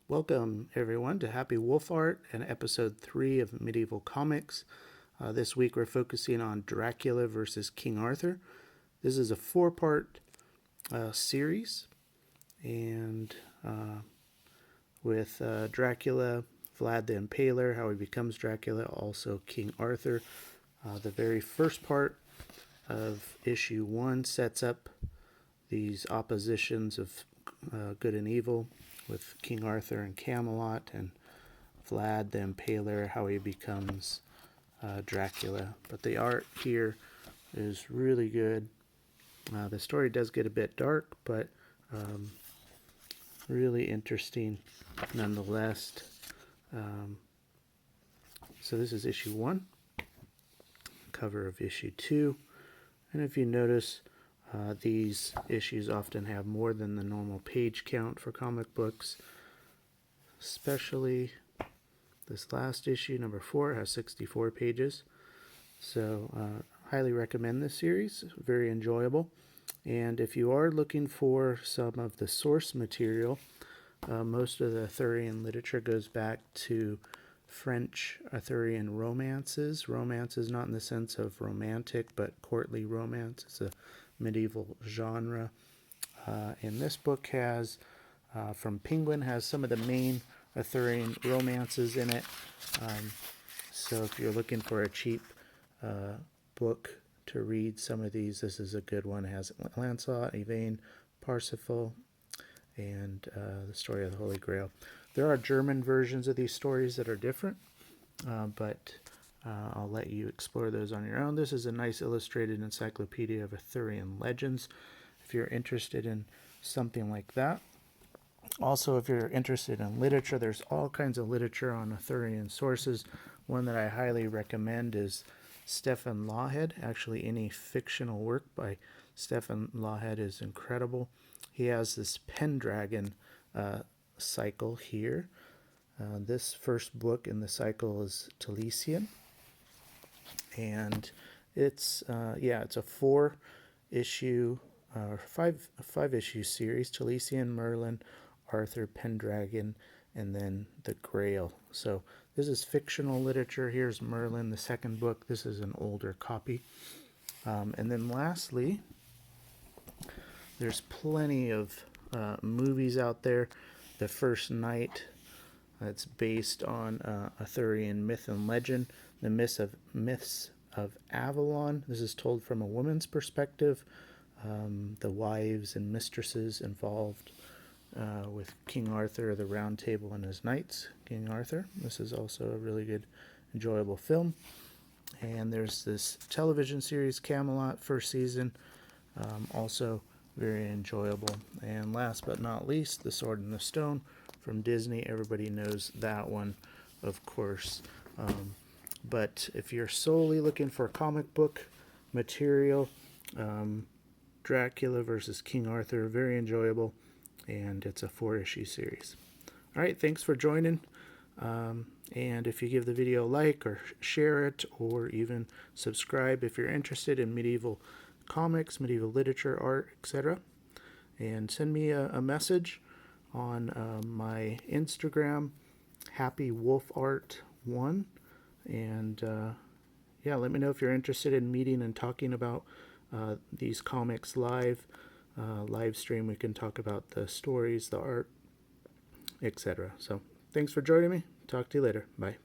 Welcome, everyone, to Happy Wolf Art and episode 3 of Medieval Comics. This week we're focusing on Dracula versus King Arthur. This is a 4-part series, and with Dracula, Vlad the Impaler, how he becomes Dracula, also King Arthur. The very first part of issue 1 sets up these oppositions of good and evil, with King Arthur and Camelot, and Vlad the Impaler, how he becomes Dracula. But the art here is really good. The story does get a bit dark, but really interesting nonetheless. So this is issue 1, cover of issue 2. And if you notice, these issues often have more than the normal page count for comic books, especially this last issue, number 4, has 64 pages. So highly recommend this series, very enjoyable. And if you are looking for some of the source material, most of the Arthurian literature goes back to French Arthurian romances. Romances not in the sense of romantic, but courtly romance. It's a medieval genre. And this book has, from Penguin, has some of the main Arthurian romances in it. So if you're looking for a cheap book to read some of these, this is a good one. It has Lancelot, Yvain, Parsifal, and the story of the Holy Grail. There are German versions of these stories that are different, but I'll let you explore those on your own. This is a nice illustrated encyclopedia of Arthurian legends, if you're interested in something like that. Also, if you're interested in literature, there's all kinds of literature on Arthurian sources. One that I highly recommend is Stephen Lawhead. Actually, any fictional work by Stephen Lawhead is incredible. He has this Pendragon cycle here. This first book in the cycle is Taliesin, and it's it's a 4-issue or five issue series: Taliesin, Merlin, Arthur, Pendragon, and then the Grail. So this is fictional literature. Here's Merlin, the second book. This is an older copy. And then lastly, there's plenty of movies out there. The First Knight, that's based on Arthurian myth and legend. The myths of Avalon. This is told from a woman's perspective. The wives and mistresses involved with King Arthur, the Round Table, and his knights. King Arthur. This is also a really good, enjoyable film. And there's this television series, Camelot, first season, also very enjoyable. And last but not least, The Sword and the Stone from Disney. Everybody knows that one, of course. But if you're solely looking for comic book material, Dracula versus King Arthur, very enjoyable, and it's a 4-issue series. All right, thanks for joining. And if you give the video a like or share it, or even subscribe if you're interested in medieval comics, medieval literature, art, etc. And send me a message on my Instagram, happywolfart1. And let me know if you're interested in meeting and talking about these comics live stream. We can talk about the stories, the art, etc. So thanks for joining me. Talk to you later. Bye.